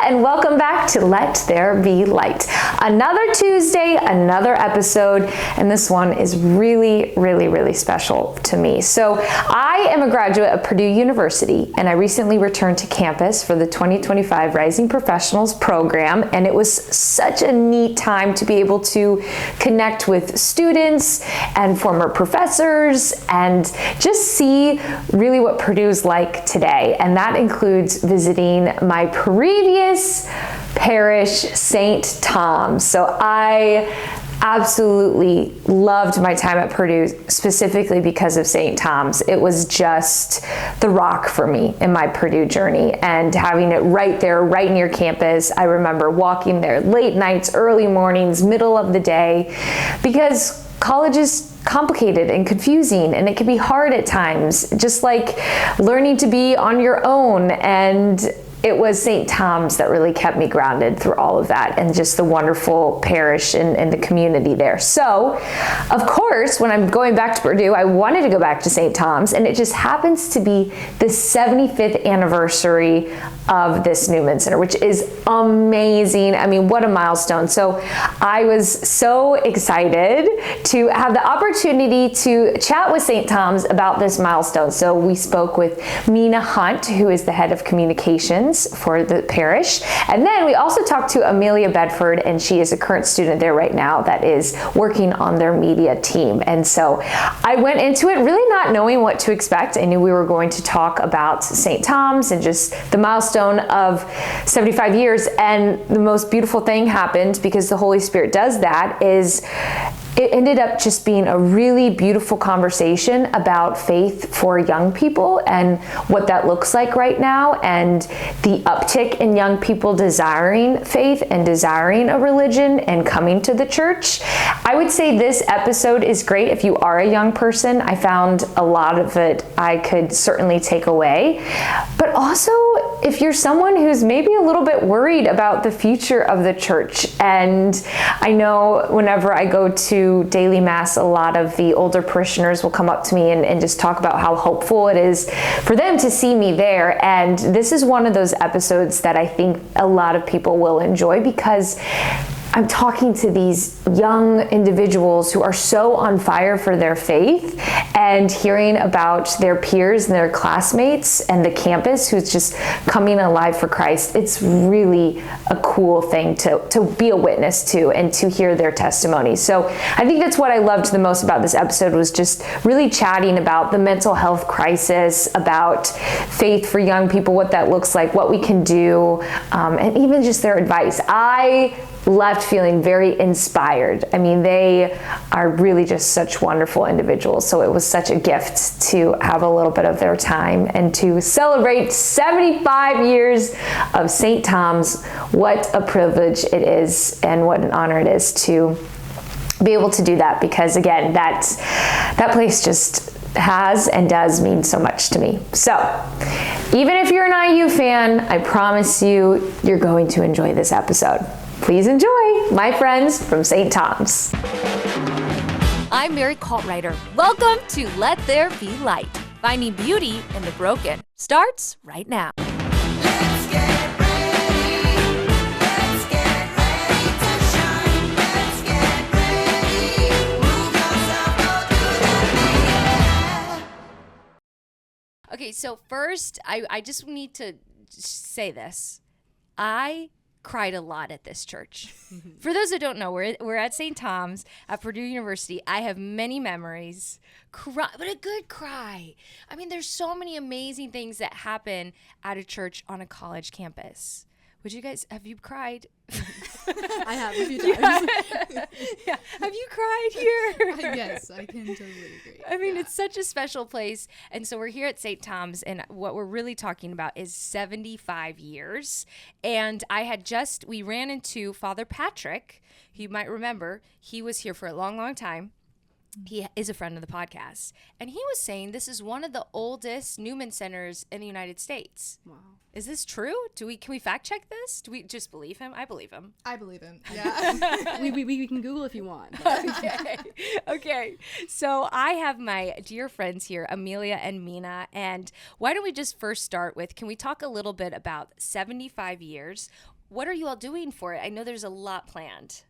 and welcome back to Let There Be Light. Another Tuesday, another episode, and this one is really, really, really special to me. So I am a graduate of Purdue University, and I recently returned to campus for the 2025 Rising Professionals program, and it was such a neat time to be able to connect with students and former professors and just see really what Purdue's like today. And that includes visiting my previous parish, St. Thomas. So I absolutely loved my time at Purdue, specifically because of St. Thomas. It was just the rock for me in my Purdue journey, and having it right there, right near campus. I remember walking there late nights, early mornings, middle of the day, because college is complicated and confusing, and it can be hard at times, just like learning to be on your own. And it was St. Thomas that really kept me grounded through all of that, and just the wonderful parish and the community there. So, of course, when I'm going back to Purdue, I wanted to go back to St. Thomas, and it just happens to be the 75th anniversary of this Newman Center, which is amazing. I mean, what a milestone. So I was so excited to have the opportunity to chat with St. Thomas about this milestone. So we spoke with Mina Hunt, who is the head of communications for the parish. And then we also talked to Amelia Bedford, and she is a current student there right now that is working on their media team. And so I went into it really not knowing what to expect. I knew we were going to talk about St. Thomas and just the milestone of 75 years. And the most beautiful thing happened, because the Holy Spirit does that, is it ended up just being a really beautiful conversation about faith for young people and what that looks like right now, and the uptick in young people desiring faith and desiring a religion and coming to the church. I would say this episode is great if you are a young person. I found a lot of it I could certainly take away. But also, if you're someone who's maybe a little bit worried about the future of the church, and I know whenever I go to daily mass, a lot of the older parishioners will come up to me and just talk about how hopeful it is for them to see me there. And this is one of those episodes that I think a lot of people will enjoy, because I'm talking to these young individuals who are so on fire for their faith, and hearing about their peers and their classmates and the campus who's just coming alive for Christ. It's really a cool thing to be a witness to and to hear their testimonies. So I think that's what I loved the most about this episode, was just really chatting about the mental health crisis, about faith for young people, what that looks like, what we can do, and even just their advice. I left feeling very inspired. I mean, they are really just such wonderful individuals. So it was such a gift to have a little bit of their time and to celebrate 75 years of St. Thomas. What a privilege it is, and what an honor it is to be able to do that, because again, that place just has and does mean so much to me. So even if you're an IU fan, I promise you, you're going to enjoy this episode. Please enjoy, my friends from St. Thomas. I'm Mary Coltwriter. Welcome to Let There Be Light. Finding beauty in the broken starts right now. Let's get ready. Let's get ready to shine. Let's get ready. Move yourself all through the night. Okay, so first, I just need to say this. I cried a lot at this church. For those who don't know, we're at St. Thomas at Purdue University. I have many memories, but a good cry. I mean, there's so many amazing things that happen at a church on a college campus. Have you cried? I have a few times. Yeah. Have you cried here? Yes, I can totally agree. I mean, it's such a special place. And so we're here at St. Thomas, and what we're really talking about is 75 years. And we ran into Father Patrick. You might remember, he was here for a long, long time. He is a friend of the podcast, and he was saying this is one of the oldest Newman centers in the United States. Wow. Is this true? Can we fact check this? Do we just believe him? I believe him. I believe him. Yeah. we can Google if you want. Okay. So I have my dear friends here, Amelia and Mina, and why don't we just first start with, can we talk a little bit about 75 years? What are you all doing for it? I know there's a lot planned.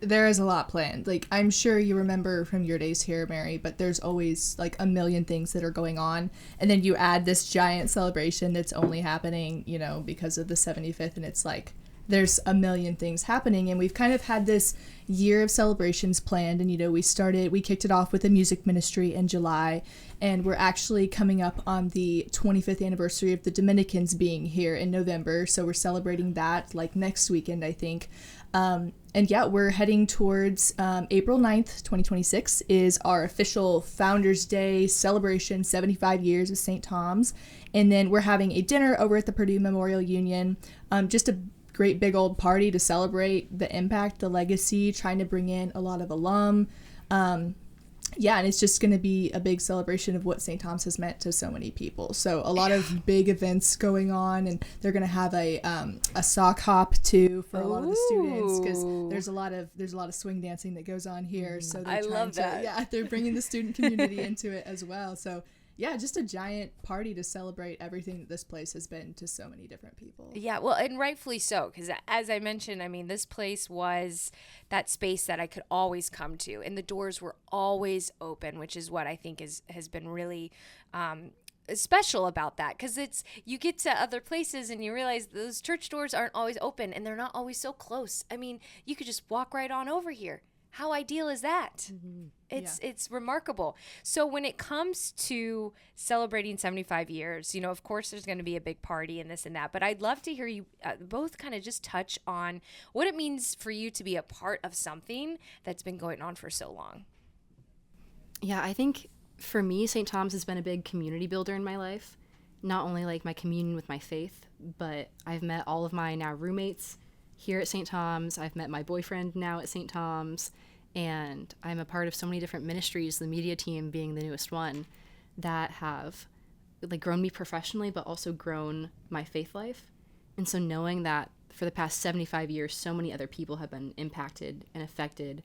There is a lot planned. Like, I'm sure you remember from your days here, Mary, but there's always like a million things that are going on. And then you add this giant celebration that's only happening, you know, because of the 75th. And it's like, there's a million things happening. And we've kind of had this year of celebrations planned. And, you know, we kicked it off with a music ministry in July. And we're actually coming up on the 25th anniversary of the Dominicans being here in November. So we're celebrating that like next weekend, I think. And yeah, we're heading towards April 9th, 2026 is our official Founders Day celebration, 75 years of St. Tom's. And then we're having a dinner over at the Purdue Memorial Union, just a great big old party to celebrate the impact, the legacy, trying to bring in a lot of alum. Yeah, and it's just going to be a big celebration of what St. Tom's has meant to so many people. So a lot of big events going on, and they're going to have a sock hop too for a lot of the students, because there's a lot of swing dancing that goes on here. So they're they're bringing the student community into it as well. So yeah, just a giant party to celebrate everything that this place has been to so many different people. Yeah, well, and rightfully so, because as I mentioned, I mean, this place was that space that I could always come to, and the doors were always open, which is what I think has been really special about that, because you get to other places and you realize those church doors aren't always open, and they're not always so close. I mean, you could just walk right on over here. How ideal is that? Mm-hmm. It's remarkable. So when it comes to celebrating 75 years, you know, of course there's going to be a big party and this and that, but I'd love to hear you both kind of just touch on what it means for you to be a part of something that's been going on for so long. Yeah, I think for me, St. Tom's has been a big community builder in my life. Not only like my communion with my faith, but I've met all of my now roommates here at St. Tom's. I've met my boyfriend now at St. Tom's, and I'm a part of so many different ministries, the media team being the newest one, that have like grown me professionally, but also grown my faith life. And so knowing that for the past 75 years, so many other people have been impacted and affected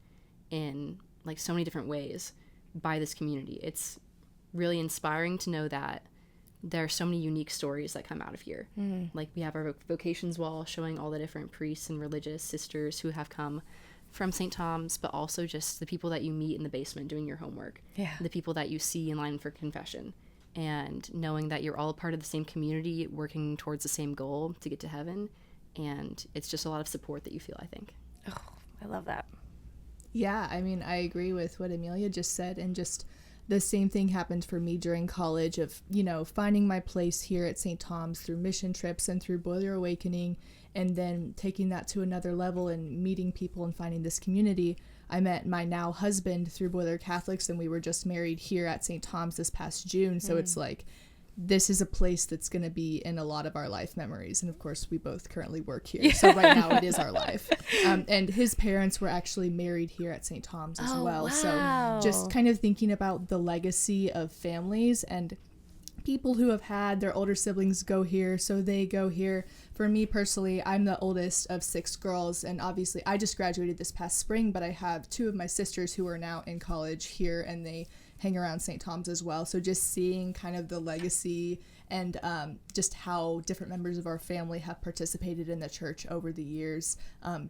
in like so many different ways by this community, it's really inspiring to know that there are so many unique stories that come out of here. Like we have our vocations wall showing all the different priests and religious sisters who have come from St. Tom's, but also just the people that you meet in the basement doing your homework, the people that you see in line for confession, and knowing that you're all part of the same community working towards the same goal to get to heaven. And it's just a lot of support that you feel, I think. Oh, I love that. Yeah, I mean, I agree with what Amelia just said, and just the same thing happened for me during college of, you know, finding my place here at St. Tom's through mission trips and through Boiler Awakening, and then taking that to another level and meeting people and finding this community. I met my now husband through Boiler Catholics, and we were just married here at St. Tom's this past June. So it's like, this is a place that's going to be in a lot of our life memories. And of course, we both currently work here. So right now it is our life. And his parents were actually married here at St. Tom's as well. Wow. So just kind of thinking about the legacy of families and people who have had their older siblings go here, so they go here. For me personally, I'm the oldest of 6 girls, and obviously I just graduated this past spring, but I have 2 of my sisters who are now in college here, and they hang around St. Tom's as well. So just seeing kind of the legacy and just how different members of our family have participated in the church over the years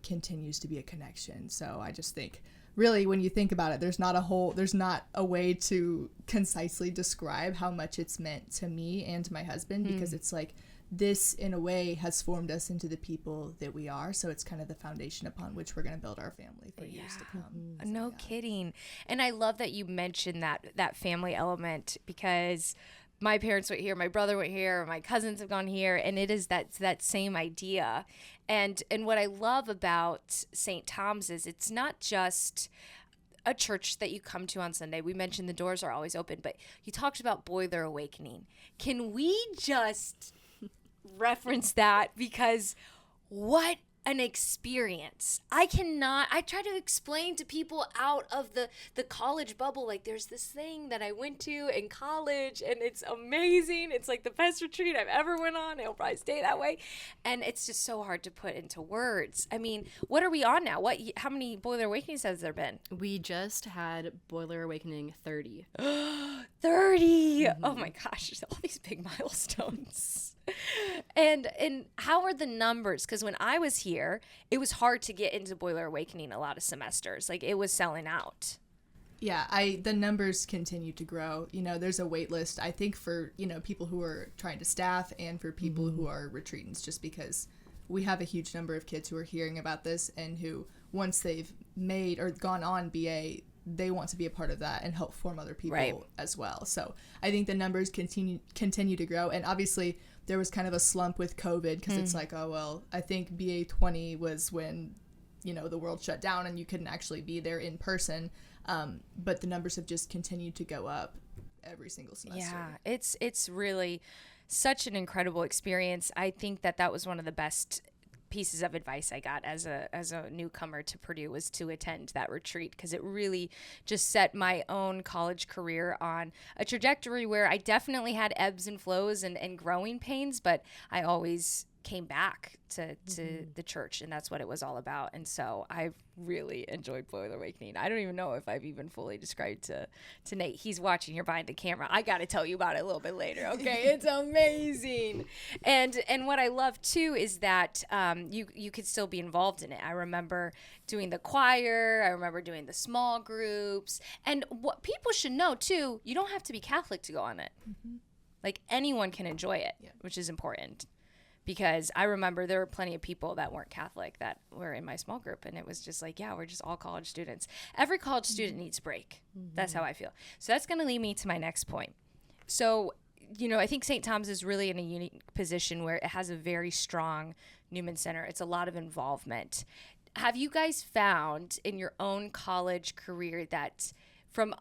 continues to be a connection. So I just think, really, when you think about it, there's not a way to concisely describe how much it's meant to me and to my husband, because it's like, this in a way has formed us into the people that we are. So it's kind of the foundation upon which we're going to build our family for years to come. So, No kidding. And I love that you mentioned that family element, because my parents went here, my brother went here, my cousins have gone here, and it is that same idea. And what I love about St. Tom's is it's not just a church that you come to on Sunday. We mentioned the doors are always open, but you talked about Boiler Awakening. Can we just reference that? Because what an experience. I try to explain to people out of the college bubble, like there's this thing that I went to in college and it's amazing. It's like the best retreat I've ever went on. It'll probably stay that way. And it's just so hard to put into words. I mean, what are we on now? How many Boiler Awakenings has there been? We just had Boiler Awakening 30. 30. Oh my gosh, all these big milestones. And how are the numbers? Because when I was here, it was hard to get into Boiler Awakening a lot of semesters. Like it was selling out. Yeah, the numbers continue to grow. You know, there's a wait list, I think, for, you know, people who are trying to staff and for people who are retreatants, just because we have a huge number of kids who are hearing about this and who, once they've made or gone on BA, they want to be a part of that and help form other people as well. So I think the numbers continue to grow. And obviously there was kind of a slump with COVID because it's like, oh, well, I think BA 20 was when, you know, the world shut down and you couldn't actually be there in person. But the numbers have just continued to go up every single semester. Yeah, it's really such an incredible experience. I think that was one of the best pieces of advice I got as a newcomer to Purdue was to attend that retreat, because it really just set my own college career on a trajectory where I definitely had ebbs and flows and growing pains, but I always came back to the church, and that's what it was all about. And so I've really enjoyed Boiler Awakening. I don't even know if I've even fully described to Nate. He's watching here behind the camera. I got to tell you about it a little bit later. Okay. It's amazing. And what I love too is that you could still be involved in it. I remember doing the choir. I remember doing the small groups. And what people should know too, you don't have to be Catholic to go on it. Like anyone can enjoy it, which is important. Because I remember there were plenty of people that weren't Catholic that were in my small group. And it was just like, yeah, we're just all college students. Every college student needs a break. That's how I feel. So that's going to lead me to my next point. So, you know, I think St. Thomas is really in a unique position where it has a very strong Newman Center. It's a lot of involvement. Have you guys found in your own college career that from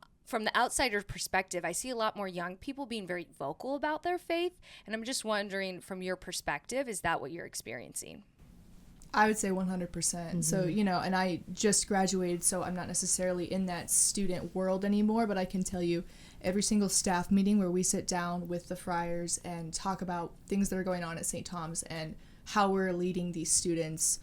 the outsider perspective, I see a lot more young people being very vocal about their faith. And I'm just wondering, from your perspective, is that what you're experiencing? I would say 100%. So, you know, and I just graduated, so I'm not necessarily in that student world anymore, but I can tell you every single staff meeting where we sit down with the friars and talk about things that are going on at St. Thomas and how we're leading these students,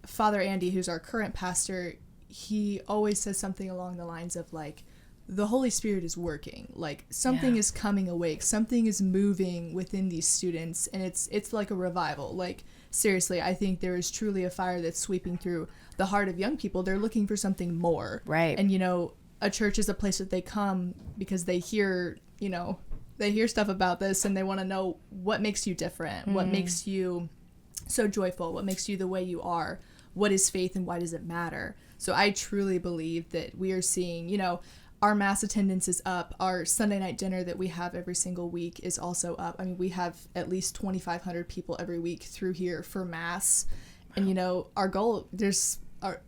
Father Andy, who's our current pastor, he always says something along the lines of like, the Holy Spirit is working, like something is coming awake, something is moving within these students, and it's like a revival. Like seriously, I think there is truly a fire that's sweeping through the heart of young people. They're looking for something more. Right. And you know, a church is a place that they come because they hear, you know, they hear stuff about this and they want to know what makes you different, what makes you so joyful, what makes you the way you are, what is faith and why does it matter. So I truly believe that we are seeing, you know, our mass attendance is up. Our Sunday night dinner that we have every single week is also up. I mean, we have at least 2,500 people every week through here for mass. And, you know, our goal, there's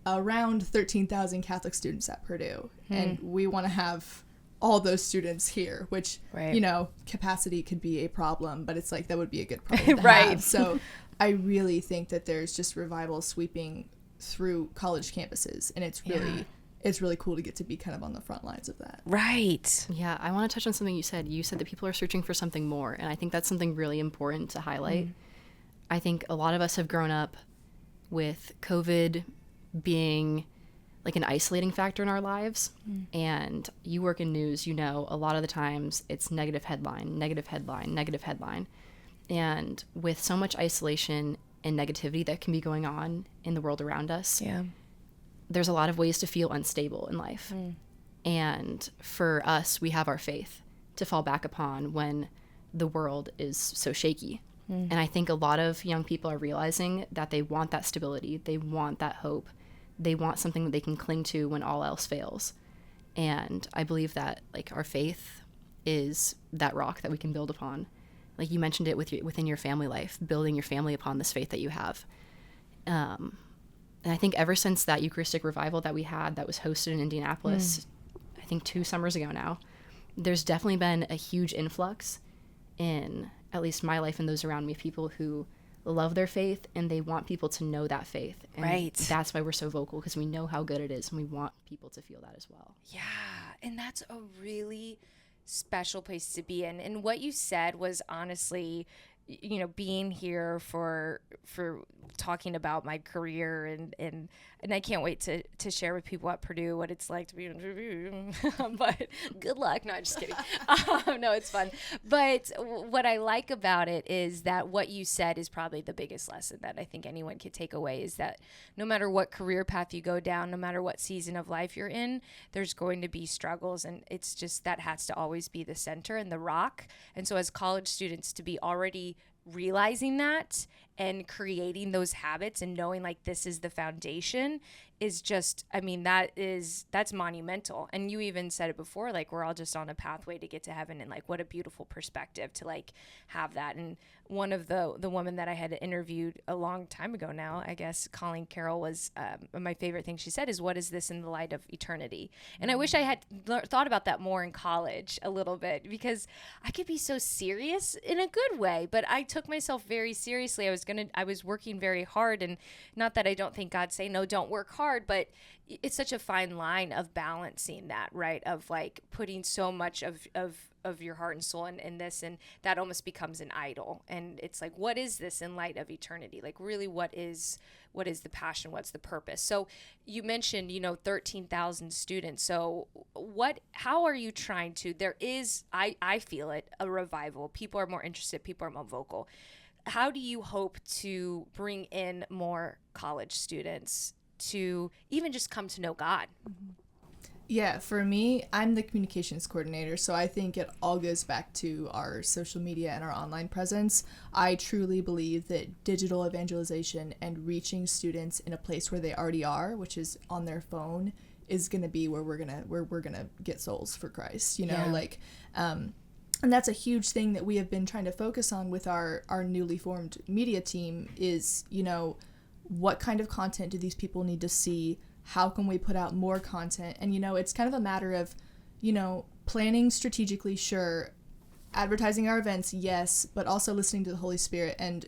around 13,000 Catholic students at Purdue. And we want to have all those students here, which, you know, capacity could be a problem, but it's like that would be a good problem to have. So I really think that there's just revival sweeping through college campuses. And it's really... it's really cool to get to be kind of on the front lines of that. Right. Yeah, I want to touch on something you said. You said that people are searching for something more, and I think that's something really important to highlight. I think a lot of us have grown up with COVID being like an isolating factor in our lives, and you work in news, you know, a lot of the times it's negative headline, negative headline, negative headline. And with so much isolation and negativity that can be going on in the world around us, there's a lot of ways to feel unstable in life. And for us, we have our faith to fall back upon when the world is so shaky. And I think a lot of young people are realizing that they want that stability. They want that hope. They want something that they can cling to when all else fails. And I believe that like our faith is that rock that we can build upon. Like you mentioned it within your family life, building your family upon this faith that you have. And I think ever since that Eucharistic revival that we had that was hosted in Indianapolis, I think 2 summers ago now, there's definitely been a huge influx in at least my life and those around me, people who love their faith and they want people to know that faith. And Right. that's why we're so vocal, because we know how good it is and we want people to feel that as well. Yeah, and that's a really special place to be in. And what you said was honestly, you know, being here for talking about my career and I can't wait to share with people at Purdue what it's like to be in but good luck. No, I'm just kidding. No, it's fun. But what I like about it is that what you said is probably the biggest lesson that I think anyone could take away, is that no matter what career path you go down, no matter what season of life you're in, there's going to be struggles, and it's just that has to always be the center and the rock. And so as college students, to be already realizing that and creating those habits and knowing like this is the foundation is just, I mean, that's monumental. And you even said it before, like we're all just on a pathway to get to heaven, and like what a beautiful perspective to like have that. And one of the women that I had interviewed a long time ago now, I guess, Colleen Carroll, was my favorite thing she said is, what is this in the light of eternity? And I wish I had thought about that more in college a little bit, because I could be so serious in a good way, but I took myself very seriously. I was working very hard, and not that I don't think God say, no, don't work hard, but it's such a fine line of balancing that, right? Of like putting so much of your heart and soul in this, and that almost becomes an idol. And it's like, what is this in light of eternity? Like really, what is the passion? What's the purpose? So you mentioned, 13,000 students. So how are you trying to, there is, I feel it, a revival. People are more interested. People are more vocal. How do you hope to bring in more college students to even just come to know God? Yeah, for me, I'm the communications coordinator, so I think it all goes back to our social media and our online presence. I truly believe that digital evangelization and reaching students in a place where they already are, which is on their phone, is going to be where we're gonna get souls for Christ. And that's a huge thing that we have been trying to focus on with our newly formed media team is, what kind of content do these people need to see? How can we put out more content? And, it's kind of a matter of, planning strategically, sure, advertising our events, yes, but also listening to the Holy Spirit and,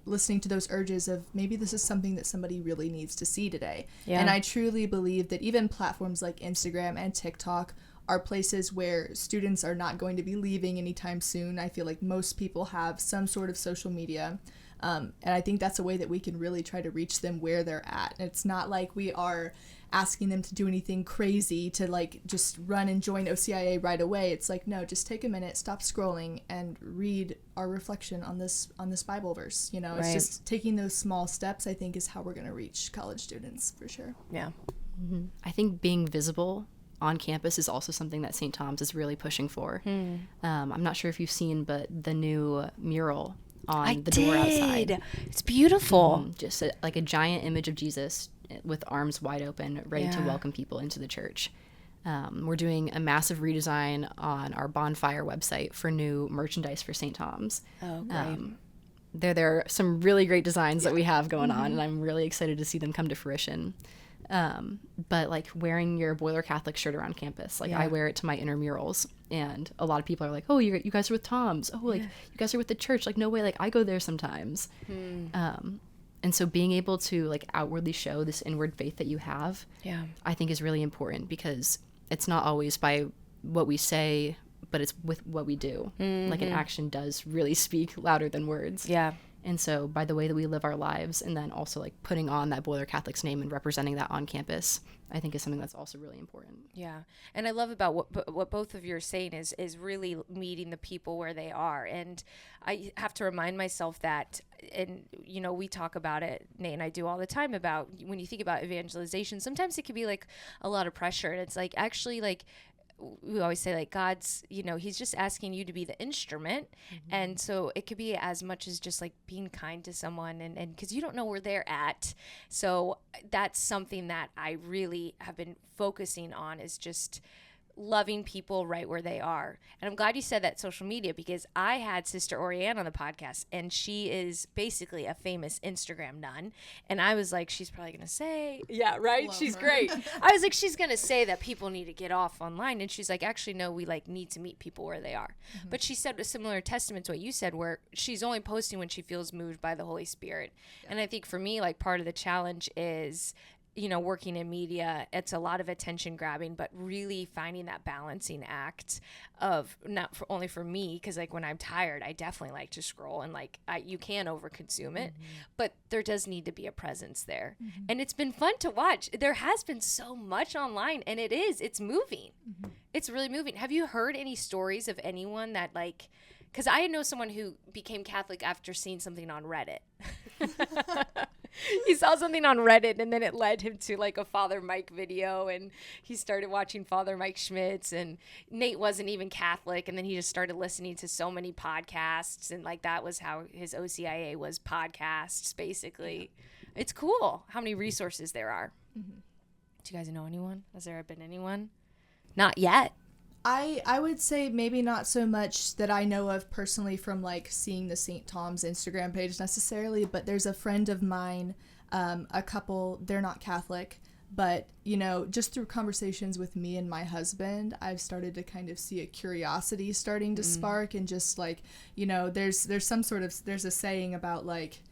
listening to those urges of maybe this is something that somebody really needs to see today. Yeah. And I truly believe that even platforms like Instagram and TikTok are places where students are not going to be leaving anytime soon. I feel like most people have some sort of social media. And I think that's a way that we can really try to reach them where they're at. And it's not like we are asking them to do anything crazy to like just run and join OCIA right away. It's like, no, just take a minute, stop scrolling, and read our reflection on this Bible verse. It's Right. just taking those small steps, I think, is how we're going to reach college students for sure. Yeah. I think being visible on campus is also something that St. Thomas is really pushing for. I'm not sure if you've seen, but the new mural on the door outside. It's beautiful. Just like a giant image of Jesus with arms wide open, ready to welcome people into the church. We're doing a massive redesign on our bonfire website for new merchandise for St. Tom's. Oh, great. There are some really great designs that we have going on, and I'm really excited to see them come to fruition. But like wearing your Boiler Catholic shirt around campus, like I wear it to my intramurals, and a lot of people are like, oh, you guys are with Tom's. Oh, like you guys are with the church. Like, no way. Like I go there sometimes. And so being able to like outwardly show this inward faith that you have, I think is really important, because it's not always by what we say, but it's with what we do. Like an action does really speak louder than words. Yeah. And so by the way that we live our lives, and then also like putting on that Boiler Catholic's name and representing that on campus, I think is something that's also really important. Yeah. And I love about what both of you are saying is really meeting the people where they are. And I have to remind myself that, and, we talk about it, Nate and I do all the time, about when you think about evangelization, sometimes it can be like a lot of pressure. And it's like, actually, like, we always say like God's, he's just asking you to be the instrument. And so it could be as much as just like being kind to someone, and because you don't know where they're at. So that's something that I really have been focusing on, is just loving people right where they are. And I'm glad you said that, social media, because I had Sister Orianne on the podcast, and she is basically a famous Instagram nun. And I was like, she's probably going to say, yeah, right? Love She's her. great. I was like, she's going to say that people need to get off online. And she's like, actually, no, we like need to meet people where they are. But she said a similar testament to what you said, where she's only posting when she feels moved by the Holy Spirit. And I think for me, like, part of the challenge is, you know, working in media, it's a lot of attention grabbing, but really finding that balancing act of, not for, only for me, because like when I'm tired, I definitely like to scroll, and like you can over consume it, but there does need to be a presence there. And it's been fun to watch. There has been so much online, and it's moving. It's really moving. Have you heard any stories of anyone that, like, because I know someone who became Catholic after seeing something on Reddit. He saw something on Reddit, and then it led him to like a Father Mike video, and he started watching Father Mike Schmitz, and Nate wasn't even Catholic, and then he just started listening to so many podcasts, and like that was how his OCIA was, podcasts, basically. It's cool how many resources there are. Do you guys know anyone? Has there been anyone? Not yet. I would say maybe not so much that I know of personally from like seeing the St. Tom's Instagram page necessarily, but there's a friend of mine, a couple, they're not Catholic, but you know, just through conversations with me and my husband, I've started to kind of see a curiosity starting to spark, and just like, you know, there's some sort of, there's a saying about like,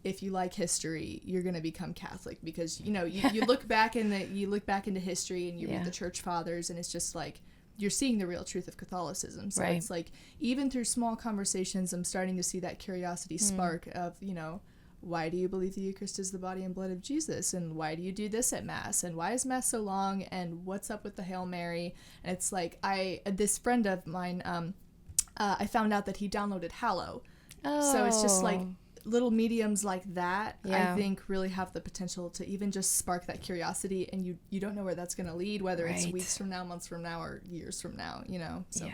if you like history, you're going to become Catholic, because, you know, you look back into history, and you read the church fathers, and it's just like, you're seeing the real truth of Catholicism. So it's like, even through small conversations, I'm starting to see that curiosity spark of, you know, why do you believe the Eucharist is the body and blood of Jesus? And why do you do this at Mass? And why is Mass so long? And what's up with the Hail Mary? And it's like, this friend of mine, I found out that he downloaded Hallow. So it's just like, little mediums like that, I think really have the potential to even just spark that curiosity, and you don't know where that's going to lead, whether it's weeks from now, months from now, or years from now, you know. So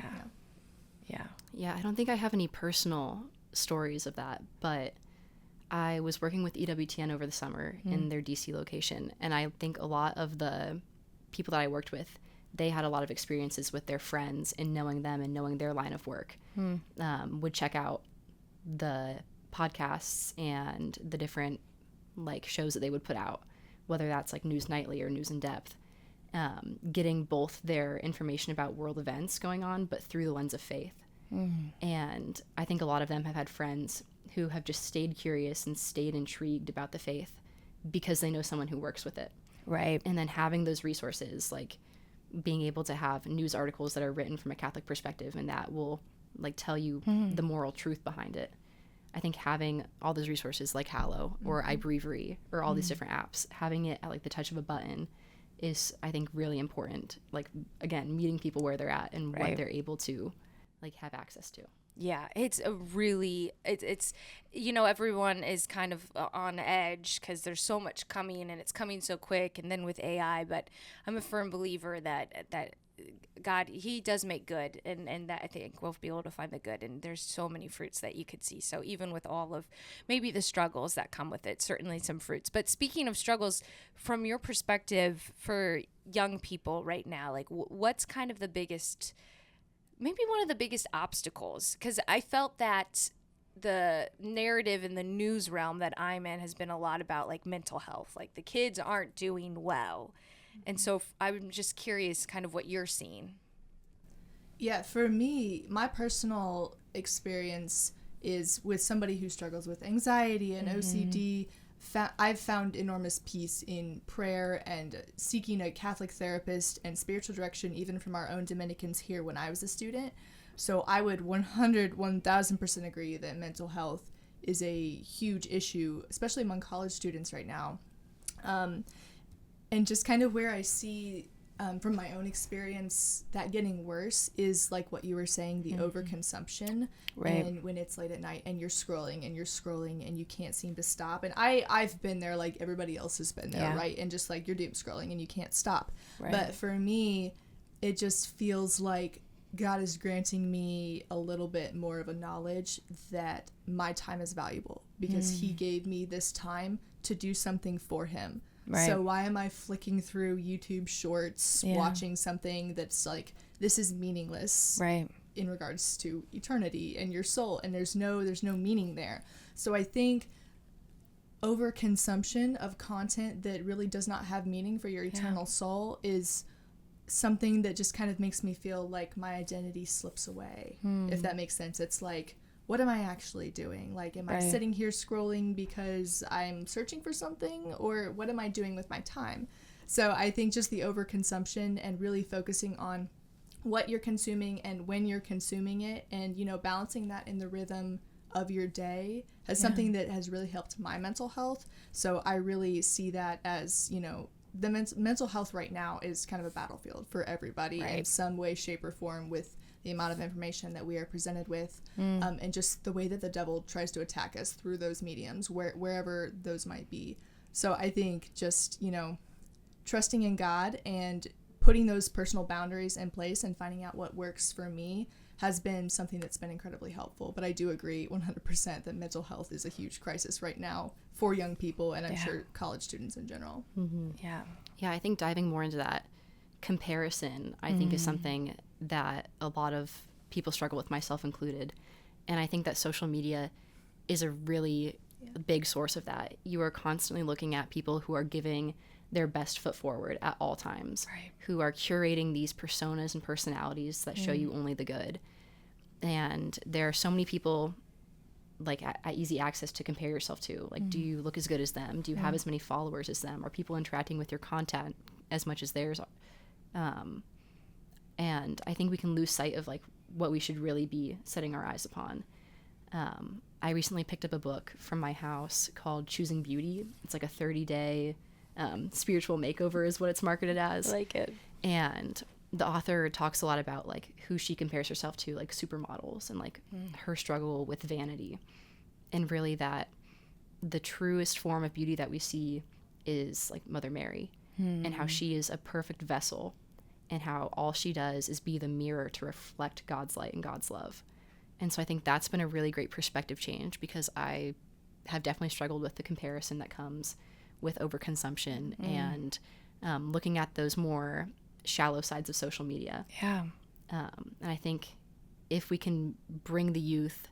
Yeah, I don't think I have any personal stories of that, but I was working with EWTN over the summer in their DC location, and I think a lot of the people that I worked with, they had a lot of experiences with their friends, and knowing them and knowing their line of work, would check out the podcasts and the different like shows that they would put out, whether that's like News Nightly or News in Depth, getting both their information about world events going on, but through the lens of faith. And I think a lot of them have had friends who have just stayed curious and stayed intrigued about the faith because they know someone who works with it. Right. And then having those resources, like being able to have news articles that are written from a Catholic perspective, and that will like tell you the moral truth behind it. I think having all those resources like Hallow or iBreviary or all these different apps, having it at like the touch of a button is, I think, really important. Like, again, meeting people where they're at and what they're able to like have access to. Yeah, it's a really, it's you know, everyone is kind of on edge because there's so much coming, and it's coming so quick, and then with AI, but I'm a firm believer that God, he does make good, and that I think we'll be able to find the good, and there's so many fruits that you could see. So even with all of maybe the struggles that come with it, certainly some fruits. But speaking of struggles, from your perspective for young people right now, like what's kind of the biggest, maybe one of the biggest obstacles? Because I felt that the narrative in the news realm that I'm in has been a lot about like mental health, like the kids aren't doing well. And so I'm just curious kind of what you're seeing. Yeah, for me, my personal experience is with somebody who struggles with anxiety and OCD. I've found enormous peace in prayer and seeking a Catholic therapist and spiritual direction, even from our own Dominicans here when I was a student. So I would 1000% agree that mental health is a huge issue, especially among college students right now. And just kind of where I see from my own experience that getting worse is like what you were saying, the overconsumption. And when it's late at night and you're scrolling and you can't seem to stop. And I've been there, like everybody else has been there, right? And just like you're doom scrolling and you can't stop. But for me, it just feels like God is granting me a little bit more of a knowledge that my time is valuable, because he gave me this time to do something for him. Right. So why am I flicking through YouTube shorts, Yeah. watching something that's like, this is meaningless Right. in regards to eternity and your soul, and there's no meaning there. So I think overconsumption of content that really does not have meaning for your eternal soul is something that just kind of makes me feel like my identity slips away, if that makes sense. It's like, what am I actually doing? Like, am I Right. sitting here scrolling because I'm searching for something, or what am I doing with my time? So I think just the overconsumption and really focusing on what you're consuming and when you're consuming it, and, you know, balancing that in the rhythm of your day as something that has really helped my mental health. So I really see that as, you know, the mental health right now is kind of a battlefield for everybody in Right. some way, shape, or form, with the amount of information that we are presented with, and just the way that the devil tries to attack us through those mediums, wherever those might be. So I think just, you know, trusting in God and putting those personal boundaries in place and finding out what works for me has been something that's been incredibly helpful. But I do agree 100% that mental health is a huge crisis right now for young people, and I'm sure college students in general. Yeah. Yeah, I think diving more into that comparison, I think, is something that a lot of people struggle with, myself included. And I think that social media is a really big source of that. You are constantly looking at people who are giving their best foot forward at all times, Right. who are curating these personas and personalities that show you only the good. And there are so many people like at easy access to compare yourself to. Like, do you look as good as them? Do you have as many followers as them? Are people interacting with your content as much as theirs are? And I think we can lose sight of like what we should really be setting our eyes upon. I recently picked up a book from my house called Choosing Beauty. It's like a 30-day spiritual makeover is what it's marketed as. I like it. And the author talks a lot about like who she compares herself to, like supermodels, and like her struggle with vanity, and really that the truest form of beauty that we see is like Mother Mary, and how she is a perfect vessel, and how all she does is be the mirror to reflect God's light and God's love. And so I think that's been a really great perspective change, because I have definitely struggled with the comparison that comes with overconsumption and looking at those more shallow sides of social media. Yeah. And I think if we can bring the youth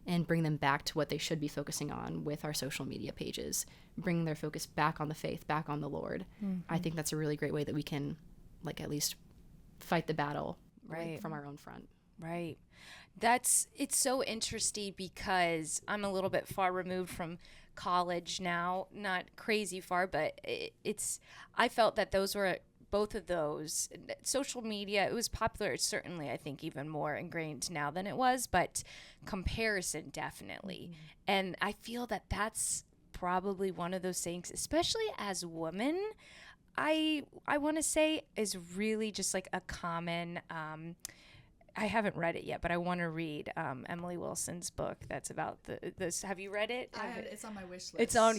and bring them back to what they should be focusing on with our social media pages, bring their focus back on the faith, back on the Lord, I think that's a really great way that we can like at least fight the battle Right. from our own front. Right. It's so interesting because I'm a little bit far removed from college now, not crazy far, but I felt that those were both of those. Social media, it was popular, certainly, I think even more ingrained now than it was, but comparison definitely. And I feel that that's probably one of those things, especially as women, I want to say is really just like a common I haven't read it yet, but I want to read Emily Wilson's book that's about this. Have you read it? It's on my wish list. It's on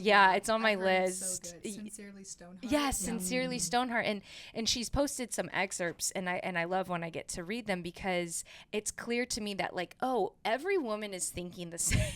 my I've heard it's list. so good. Sincerely Stoneheart. Yes, Sincerely Stoneheart, and she's posted some excerpts, and I love when I get to read them, because it's clear to me that like, oh, every woman is thinking the same.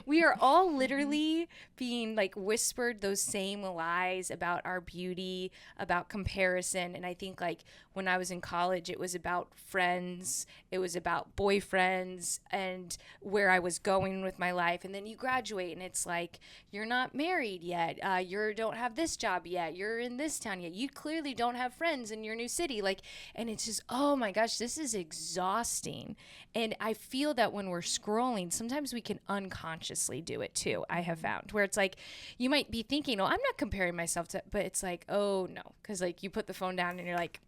We are all literally being like whispered those same lies about our beauty, about comparison. And I think like when I was in college, it was about friends, it was about boyfriends, and where I was going with my life. And then you graduate and it's like, you're not married yet, you don't have this job yet, you're in this town yet, you clearly don't have friends in your new city, like, and it's just, oh my gosh, this is exhausting. And I feel that when we're scrolling, sometimes we can unconsciously do it too, I have found, where it's like you might be thinking, oh, I'm not comparing myself to, but it's like, oh no, because like you put the phone down and you're like,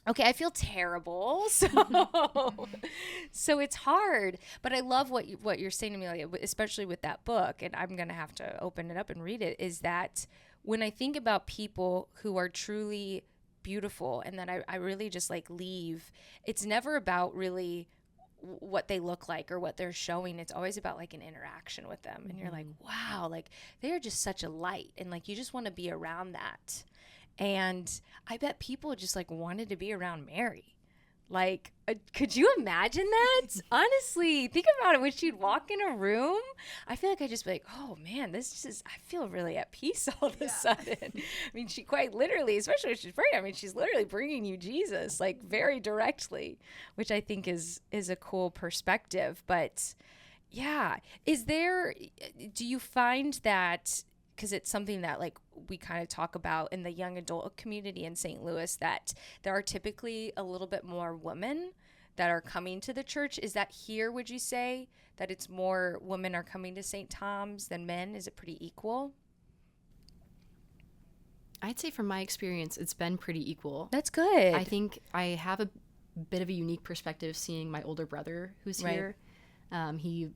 okay, I feel terrible. So it's hard. But I love what you're saying to me, like, especially with that book, and I'm going to have to open it up and read it, is that when I think about people who are truly beautiful and that I really just like leave, it's never about really what they look like or what they're showing. It's always about like an interaction with them. And you're like, wow, like they're just such a light. And like, you just want to be around that. And I bet people just like wanted to be around Mary. Like, could you imagine that? Honestly, think about it. When she'd walk in a room, I feel like I'd just be like, oh man, I feel really at peace all of a sudden. I mean, she quite literally, especially when she's praying, I mean, she's literally bringing you Jesus, like very directly, which I think is a cool perspective. But yeah, do you find that, because it's something that like we kind of talk about in the young adult community in St. Louis, that there are typically a little bit more women that are coming to the church. Is that here, would you say that it's more women are coming to St. Tom's than men? Is it pretty equal? I'd say from my experience, it's been pretty equal. That's good. I think I have a bit of a unique perspective seeing my older brother who's Right. here.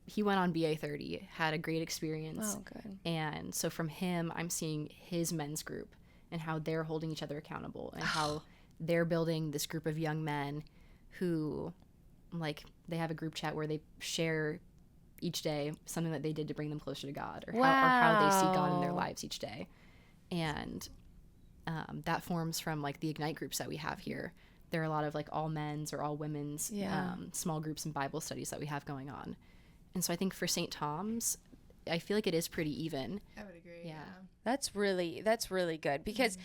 He went on BA 30, had a great experience. Oh, good. And so from him, I'm seeing his men's group and how they're holding each other accountable and how they're building this group of young men who, like, they have a group chat where they share each day something that they did to bring them closer to God, or how they see God in their Wow. lives each day. And that forms from like the Ignite groups that we have here. There are a lot of like all men's or all women's small groups and Bible studies that we have going on. And so I think for St. Tom's, I feel like it is pretty even. I would agree. Yeah. That's really good, because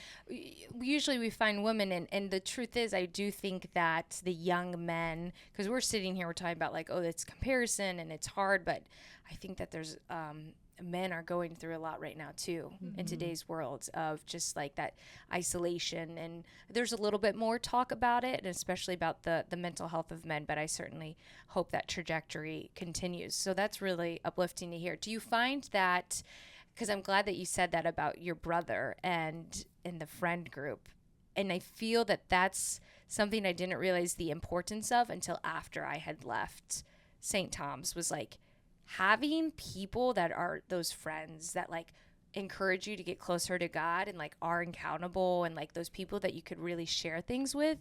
usually we find women, and the truth is, I do think that the young men, because we're sitting here, we're talking about like, oh, it's comparison and it's hard, but I think that there's men are going through a lot right now too in today's world of just like that isolation, and there's a little bit more talk about it, and especially about the mental health of men, but I certainly hope that trajectory continues. So that's really uplifting to hear. Do you find that, because I'm glad that you said that about your brother and in the friend group, and I feel that that's something I didn't realize the importance of until after I had left St. Tom's, was like having people that are those friends that like encourage you to get closer to God and like are accountable, and like those people that you could really share things with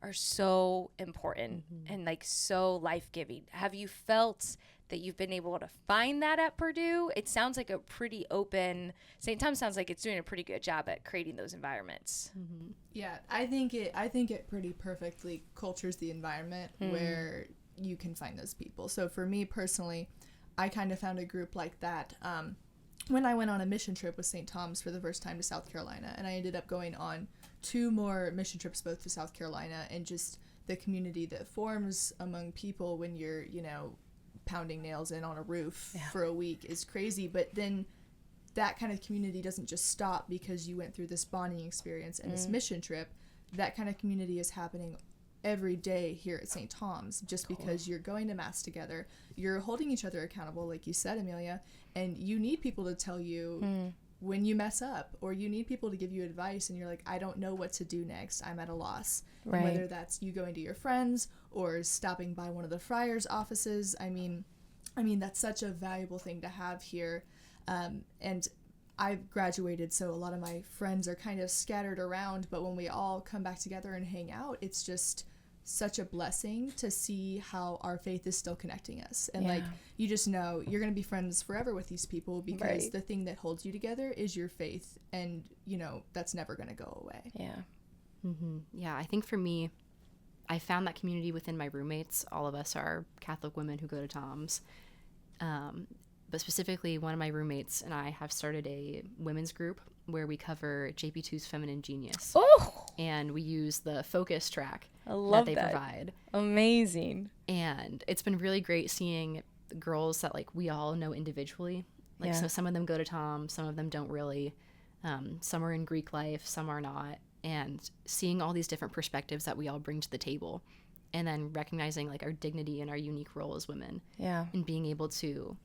are so important and like so life-giving. Have you felt that you've been able to find that at Purdue? It sounds like a pretty open, St. Thomas sounds like it's doing a pretty good job at creating those environments. Yeah, I think it pretty perfectly cultures the environment where you can find those people. So for me personally, I kind of found a group like that when I went on a mission trip with St. Tom's for the first time to South Carolina, and I ended up going on 2 more mission trips both to South Carolina, and just the community that forms among people when you're, pounding nails in on a roof for a week is crazy. But then that kind of community doesn't just stop because you went through this bonding experience and this mission trip. That kind of community is happening every day here at St. Tom's, just because you're going to mass together, you're holding each other accountable, like you said, Amelia, and you need people to tell you when you mess up, or you need people to give you advice and you're like, I don't know what to do next, I'm at a loss. Right. And whether that's you going to your friends or stopping by one of the friars' offices, I mean that's such a valuable thing to have here. And I've graduated, so a lot of my friends are kind of scattered around, but when we all come back together and hang out, it's just such a blessing to see how our faith is still connecting us. And like, you just know you're going to be friends forever with these people, because the thing that holds you together is your faith, and that's never going to go away. Yeah, I think for me, I found that community within my roommates. All of us are Catholic women who go to Tom's. But specifically, one of my roommates and I have started a women's group where we cover JP2's Feminine Genius. Oh, And we use the focus track I love that they that. provide. Amazing. And it's been really great seeing the girls that like we all know individually. Like, so some of them go to Tom, some of them don't really. Some are in Greek life, some are not. And seeing all these different perspectives that we all bring to the table, and then recognizing like our dignity and our unique role as women, and being able to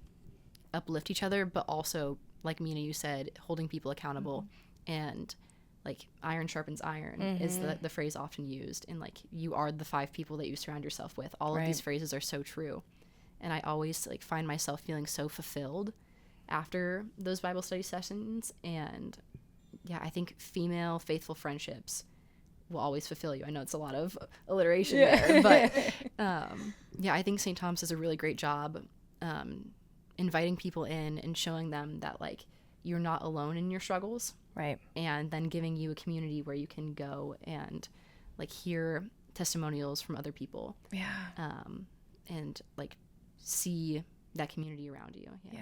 uplift each other, but also, like Mina, you said, holding people accountable. And like iron sharpens iron is the phrase often used, and like you are the 5 people that you surround yourself with. All of these phrases are so true, and I always like find myself feeling so fulfilled after those Bible study sessions. And yeah, I think female faithful friendships will always fulfill you. I know it's a lot of alliteration there, but yeah, I think St. Thomas does a really great job inviting people in and showing them that like you're not alone in your struggles, Right. and then giving you a community where you can go and like hear testimonials from other people. Yeah. And like see that community around you. Yeah.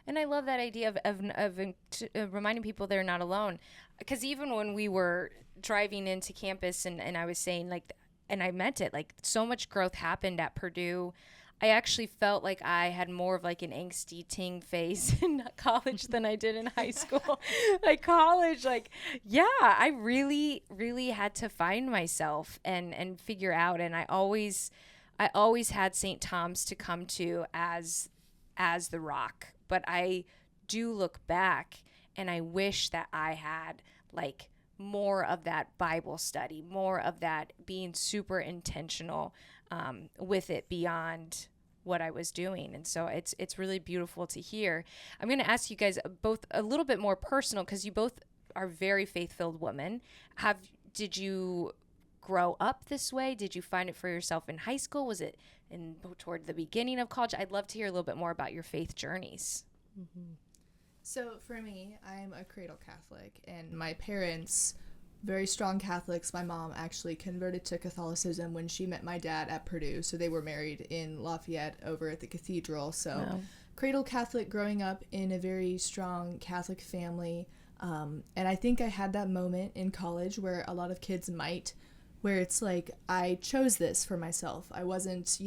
And I love that idea of reminding people they're not alone. Because even when we were driving into campus and I was saying like, and I meant it, like so much growth happened at Purdue. I actually felt like I had more of like an angsty teen phase in college than I did in high school. Like college, like, yeah, I really, really had to find myself and figure out. And I always had St. Tom's to come to as the rock. But I do look back and I wish that I had like more of that Bible study, more of that being super intentional with it beyond what I was doing. And so it's really beautiful to hear. I'm going to ask you guys both a little bit more personal because you both are very faith-filled women. Did you grow up this way? Did you find it for yourself in high school? Was it toward the beginning of college? I'd love to hear a little bit more about your faith journeys. So for me, I'm a cradle Catholic, and my parents, very strong Catholics. My mom actually converted to Catholicism when she met my dad at Purdue, so they were married in Lafayette over at the cathedral. So cradle Catholic, growing up in a very strong Catholic family. And I think I had that moment in college where a lot of kids might, where it's like, I chose this for myself. I wasn't,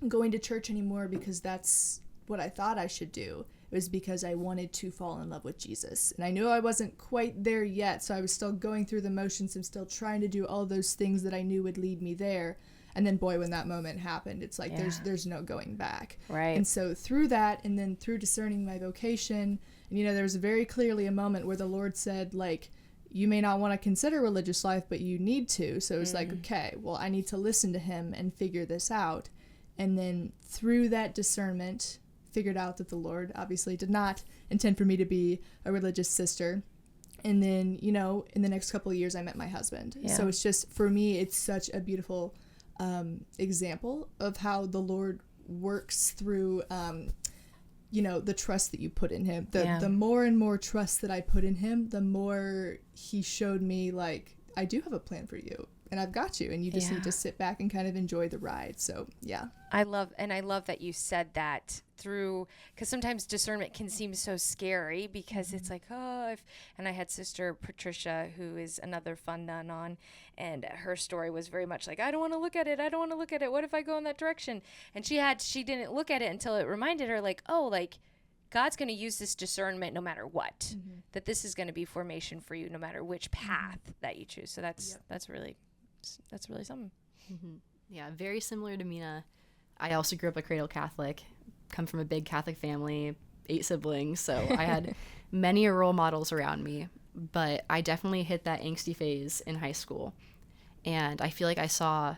going to church anymore because that's what I thought I should do. It was because I wanted to fall in love with Jesus. And I knew I wasn't quite there yet, so I was still going through the motions and still trying to do all those things that I knew would lead me there. And then, boy, when that moment happened, it's like there's no going back. Right. And so through that, and then through discerning my vocation, and, there was very clearly a moment where the Lord said, like, you may not want to consider religious life, but you need to. So it was like, okay, well, I need to listen to him and figure this out. And then through that discernment, figured out that the Lord obviously did not intend for me to be a religious sister. And then, in the next couple of years, I met my husband. Yeah. So it's just, for me, it's such a beautiful example of how the Lord works through, the trust that you put in him. The more and more trust that I put in him, the more he showed me, like, I do have a plan for you. And I've got you, and you just need to sit back and kind of enjoy the ride. So, yeah. I love that you said that because sometimes discernment can seem so scary because it's like, and I had Sister Patricia, who is another fun nun on, and her story was very much like, I don't want to look at it. I don't want to look at it. What if I go in that direction? And she didn't look at it until it reminded her, like, God's going to use this discernment no matter what, that this is going to be formation for you no matter which path that you choose. So that's really something. Yeah, very similar to Mina. I also grew up a cradle Catholic, come from a big Catholic family, 8 siblings, so I had many role models around me, but I definitely hit that angsty phase in high school. And I feel like I saw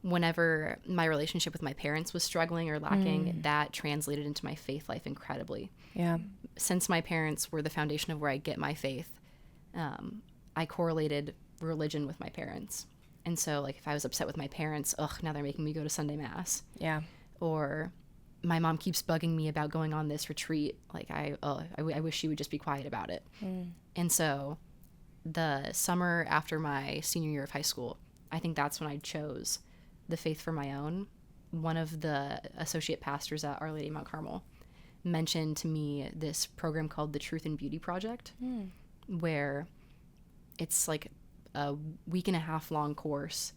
whenever my relationship with my parents was struggling or lacking, that translated into my faith life incredibly. Yeah. Since my parents were the foundation of where I get my faith, I correlated religion with my parents. And so, like, if I was upset with my parents, now they're making me go to Sunday Mass. Yeah. Or my mom keeps bugging me about going on this retreat. Like, I wish she would just be quiet about it. And so the summer after my senior year of high school, I think that's when I chose the faith for my own. One of the associate pastors at Our Lady of Mount Carmel mentioned to me this program called the Truth and Beauty Project, where it's like a week and a half long course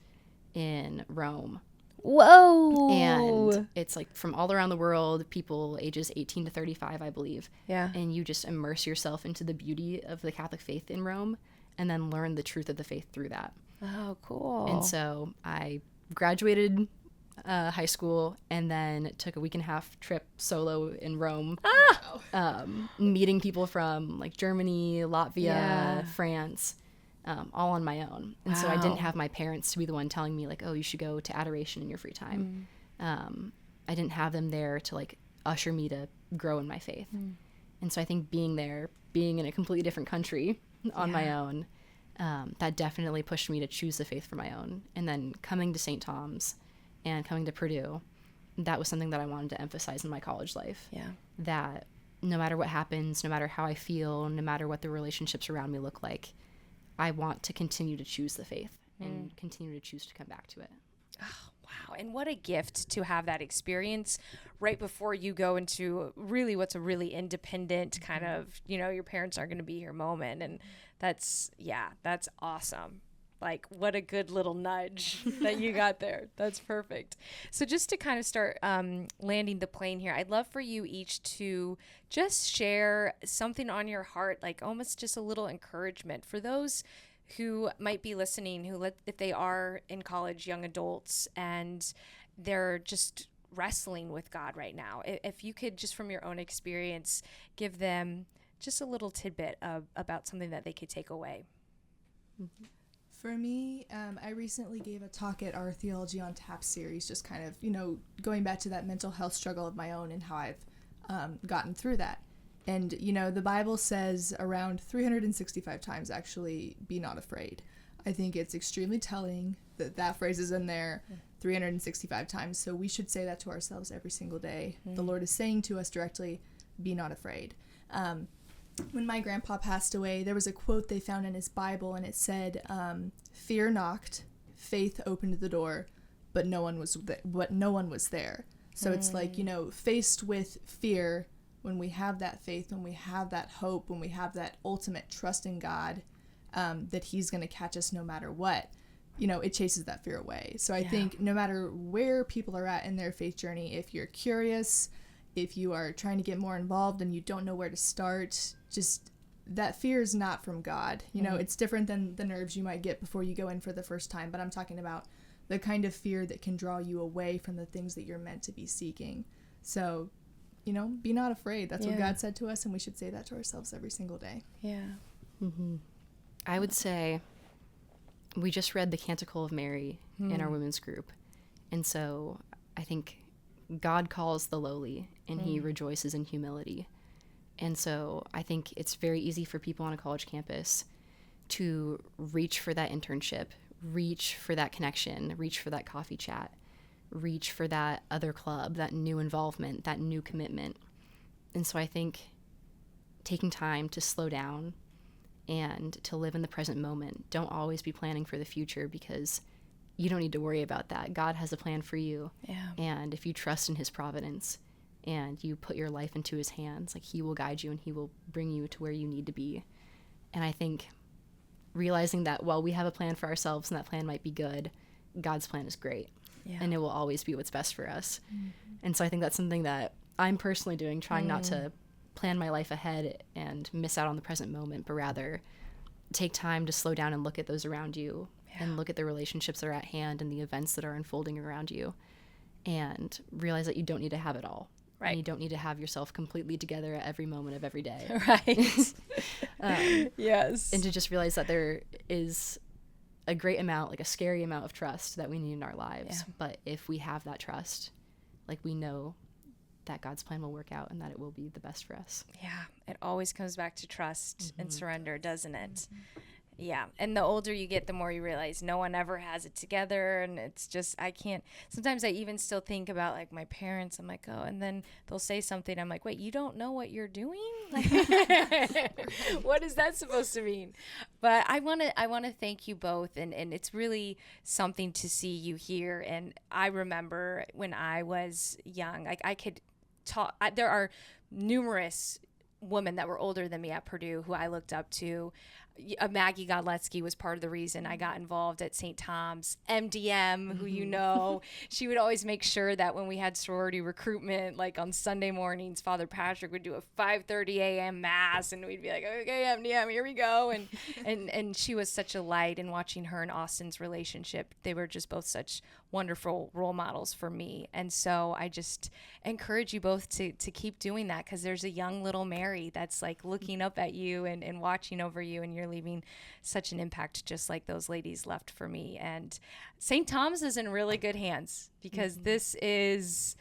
in Rome. Whoa. And it's like from all around the world, people ages 18 to 35, I believe. Yeah. And you just immerse yourself into the beauty of the Catholic faith in Rome and then learn the truth of the faith through that. Oh, cool. And so I graduated high school and then took a week and a half trip solo in Rome, meeting people from like Germany, Latvia, France, all on my own. And so I didn't have my parents to be the one telling me like, oh, you should go to adoration in your free time. I didn't have them there to like usher me to grow in my faith. And so I think being there, being in a completely different country on my own, that definitely pushed me to choose the faith for my own. And then coming to St. Tom's and coming to Purdue, that was something that I wanted to emphasize in my college life. Yeah. That no matter what happens, no matter how I feel, no matter what the relationships around me look like, I want to continue to choose the faith. and continue to choose to come back to it. Wow. And what a gift to have that experience right before you go into really what's a really independent kind of, your parents aren't going to be here moment. And that's awesome. Like, what a good little nudge that you got there. That's perfect. So just to kind of start landing the plane here, I'd love for you each to just share something on your heart, like almost just a little encouragement for those who might be listening, if they are in college, young adults, and they're just wrestling with God right now. If you could just from your own experience give them just a little tidbit about something that they could take away. Mm-hmm. For me, I recently gave a talk at our Theology on Tap series, just kind of, going back to that mental health struggle of my own and how I've gotten through that. And, the Bible says around 365 times, actually, be not afraid. I think it's extremely telling that that phrase is in there 365 times. So we should say that to ourselves every single day. The Lord is saying to us directly, be not afraid. When my grandpa passed away, there was a quote they found in his Bible, and it said, "Fear knocked, faith opened the door, but no one was there." So it's like, faced with fear, when we have that faith, when we have that hope, when we have that ultimate trust in God, that He's going to catch us no matter what, it chases that fear away. So I think no matter where people are at in their faith journey, if you're curious, if you are trying to get more involved and you don't know where to start, just that fear is not from God. It's different than the nerves you might get before you go in for the first time, but I'm talking about the kind of fear that can draw you away from the things that you're meant to be seeking. So, be not afraid. That's what God said to us, and we should say that to ourselves every single day. Yeah. Mm-hmm. I would say we just read the Canticle of Mary in our women's group. And so I think God calls the lowly, and He rejoices in humility. And so I think it's very easy for people on a college campus to reach for that internship, reach for that connection, reach for that coffee chat, reach for that other club, that new involvement, that new commitment. And so I think taking time to slow down and to live in the present moment. Don't always be planning for the future, because you don't need to worry about that. God has a plan for you. Yeah. And if you trust in His providence and you put your life into His hands, like, He will guide you and He will bring you to where you need to be. And I think realizing that while we have a plan for ourselves and that plan might be good, God's plan is great. Yeah. And it will always be what's best for us. And so I think that's something that I'm personally doing, trying not to plan my life ahead and miss out on the present moment, but rather take time to slow down and look at those around you and look at the relationships that are at hand and the events that are unfolding around you, and realize that you don't need to have it all. Right. And you don't need to have yourself completely together at every moment of every day. Right. Yes. And to just realize that there is a great amount, like a scary amount of trust that we need in our lives. Yeah. But if we have that trust, like, we know that God's plan will work out and that it will be the best for us. Yeah. It always comes back to trust and surrender, doesn't it? Yeah. And the older you get, the more you realize no one ever has it together. And it's just, sometimes I even still think about, like, my parents. I'm like, oh, and then they'll say something. I'm like, wait, you don't know what you're doing? Like, what is that supposed to mean? But I want to thank you both. And it's really something to see you here. And I remember when I was young, I could talk. There are numerous women that were older than me at Purdue who I looked up to. Maggie Godletsky was part of the reason I got involved at St. Tom's. MDM, who she would always make sure that when we had sorority recruitment, like on Sunday mornings, Father Patrick would do a 5:30 a.m. mass, and we'd be like, okay, MDM, here we go. And she was such a light. And watching her and Austin's relationship, they were just both such wonderful role models for me. And so I just encourage you both to keep doing that, because there's a young little Mary that's like looking up at you and watching over you, and you're leaving such an impact, just like those ladies left for me. And St. Tom's is in really good hands, because this is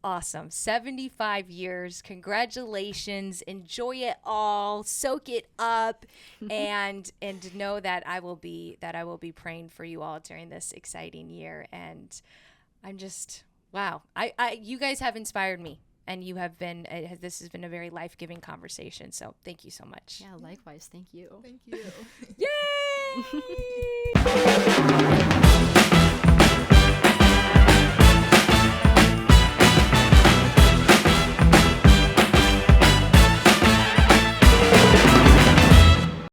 awesome. 75 years. Congratulations. Enjoy it all. Soak it up. and know that I will be praying for you all during this exciting year. And I'm just, wow. You guys have inspired me. and this has been a very life-giving conversation. So thank you so much. Yeah, likewise. Thank you. Thank you. Yay!